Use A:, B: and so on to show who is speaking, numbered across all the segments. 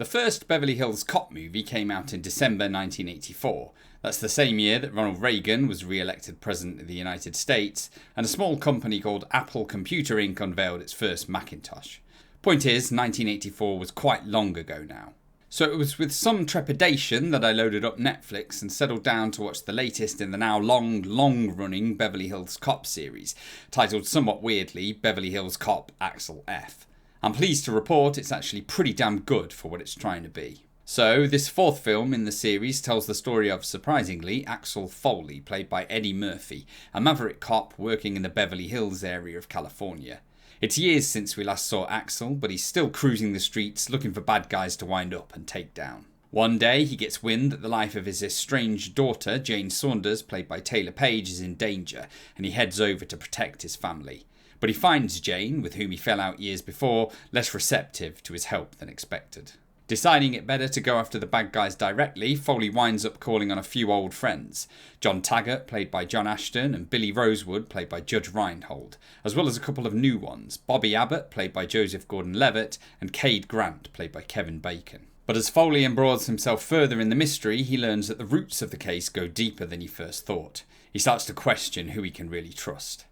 A: The first Beverly Hills Cop movie came out in December 1984. That's the same year that Ronald Reagan was re-elected President of the United States, and a small company called Apple Computer Inc. unveiled its first Macintosh. Point is, 1984 was quite long ago now. So it was with some trepidation that I loaded up Netflix and settled down to watch the latest in the now long-running Beverly Hills Cop series, titled somewhat weirdly Beverly Hills Cop Axel F. I'm pleased to report it's actually pretty damn good for what it's trying to be. So, this fourth film in the series tells the story of, surprisingly, Axel Foley, played by Eddie Murphy, a maverick cop working in the Beverly Hills area of California. It's years since we last saw Axel, but he's still cruising the streets looking for bad guys to wind up and take down. One day, he gets wind that the life of his estranged daughter, Jane Saunders, played by Taylor Page, is in danger, and he heads over to protect his family. But he finds Jane, with whom he fell out years before, less receptive to his help than expected. Deciding it better to go after the bad guys directly, Foley winds up calling on a few old friends. John Taggart, played by John Ashton, and Billy Rosewood, played by Judge Reinhold, as well as a couple of new ones, Bobby Abbott, played by Joseph Gordon-Levitt, and Cade Grant, played by Kevin Bacon. But as Foley embroils himself further in the mystery, he learns that the roots of the case go deeper than he first thought. He starts to question who he can really trust.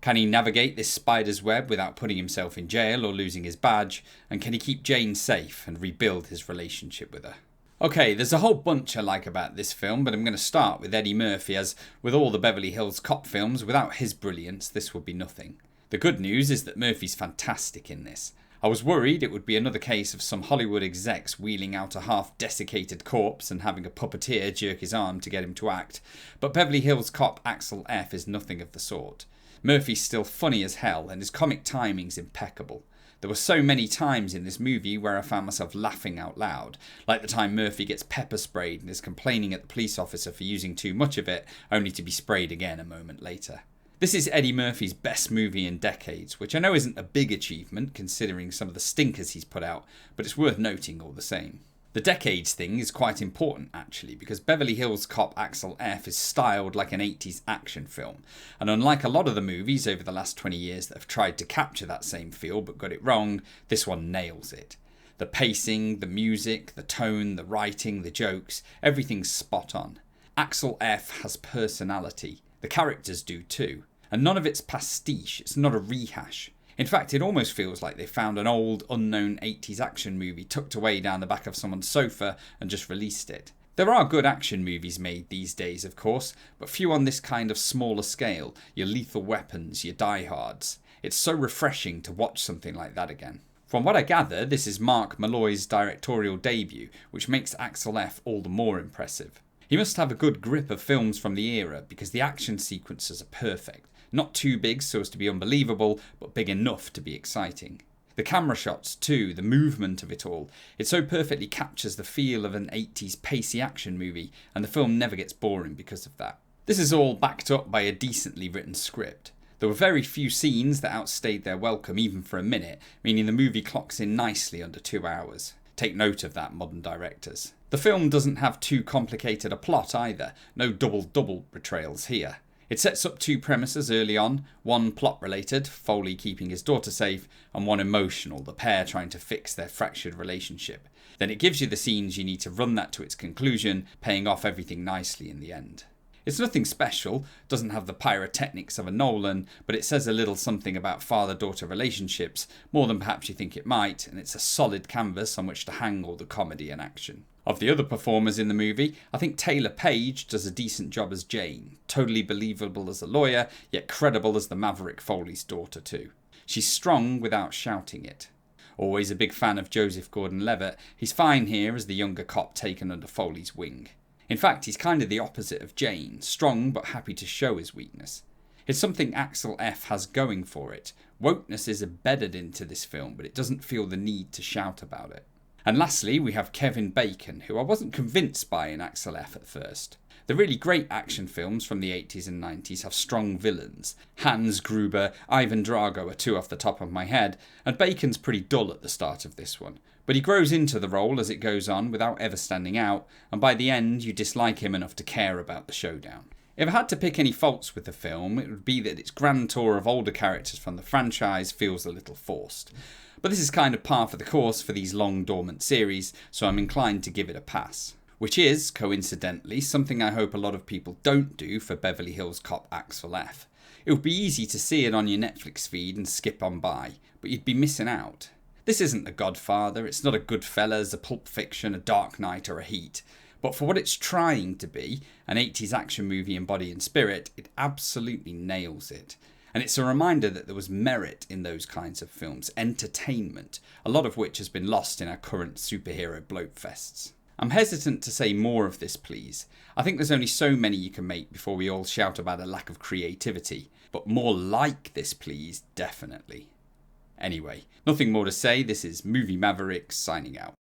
A: Can he navigate this spider's web without putting himself in jail or losing his badge? And can he keep Jane safe and rebuild his relationship with her? Okay, there's a whole bunch I like about this film, but I'm going to start with Eddie Murphy, as with all the Beverly Hills Cop films, without his brilliance, this would be nothing. The good news is that Murphy's fantastic in this. I was worried it would be another case of some Hollywood execs wheeling out a half-desiccated corpse and having a puppeteer jerk his arm to get him to act, but Beverly Hills Cop Axel F is nothing of the sort. Murphy's still funny as hell, and his comic timing's impeccable. There were so many times in this movie where I found myself laughing out loud, like the time Murphy gets pepper sprayed and is complaining at the police officer for using too much of it, only to be sprayed again a moment later. This is Eddie Murphy's best movie in decades, which I know isn't a big achievement considering some of the stinkers he's put out, but it's worth noting all the same. The decades thing is quite important actually, because Beverly Hills Cop Axel F is styled like an 80s action film, and unlike a lot of the movies over the last 20 years that have tried to capture that same feel but got it wrong, this one nails it. The pacing, the music, the tone, the writing, the jokes, everything's spot on. Axel F has personality, the characters do too, and none of it's pastiche, it's not a rehash. In fact, it almost feels like they found an old, unknown 80s action movie tucked away down the back of someone's sofa and just released it. There are good action movies made these days, of course, but few on this kind of smaller scale, your Lethal Weapons, your Die Hards. It's so refreshing to watch something like that again. From what I gather, this is Mark Malloy's directorial debut, which makes Axel F all the more impressive. He must have a good grip of films from the era, because the action sequences are perfect. Not too big so as to be unbelievable, but big enough to be exciting. The camera shots too, the movement of it all, it so perfectly captures the feel of an 80s pacey action movie, and the film never gets boring because of that. This is all backed up by a decently written script. There were very few scenes that outstayed their welcome even for a minute, meaning the movie clocks in nicely under 2 hours. Take note of that, modern directors. The film doesn't have too complicated a plot either, no double betrayals here. It sets up two premises early on, one plot-related, Foley keeping his daughter safe, and one emotional, the pair trying to fix their fractured relationship. Then it gives you the scenes you need to run that to its conclusion, paying off everything nicely in the end. It's nothing special, doesn't have the pyrotechnics of a Nolan, but it says a little something about father-daughter relationships, more than perhaps you think it might, and it's a solid canvas on which to hang all the comedy and action. Of the other performers in the movie, I think Taylor Page does a decent job as Jane, totally believable as a lawyer, yet credible as the maverick Foley's daughter too. She's strong without shouting it. Always a big fan of Joseph Gordon-Levitt, he's fine here as the younger cop taken under Foley's wing. In fact, he's kind of the opposite of Jane, strong but happy to show his weakness. It's something Axel F has going for it. Wokeness is embedded into this film, but it doesn't feel the need to shout about it. And lastly, we have Kevin Bacon, who I wasn't convinced by in Axel F at first. The really great action films from the 80s and 90s have strong villains. Hans Gruber, Ivan Drago are two off the top of my head, and Bacon's pretty dull at the start of this one. But he grows into the role as it goes on without ever standing out, and by the end you dislike him enough to care about the showdown. If I had to pick any faults with the film, it would be that its grand tour of older characters from the franchise feels a little forced. But this is kind of par for the course for these long dormant series, so I'm inclined to give it a pass. Which is, coincidentally, something I hope a lot of people don't do for Beverly Hills Cop Axel F. It would be easy to see it on your Netflix feed and skip on by, but you'd be missing out. This isn't The Godfather, it's not a Goodfellas, a Pulp Fiction, a Dark Knight or a Heat. But for what it's trying to be, an 80s action movie in body and spirit, it absolutely nails it. And it's a reminder that there was merit in those kinds of films, entertainment, a lot of which has been lost in our current superhero bloatfests. I'm hesitant to say more of this, please. I think there's only so many you can make before we all shout about a lack of creativity. But more like this, please, definitely. Anyway, nothing more to say. This is Movie Mavericks signing out.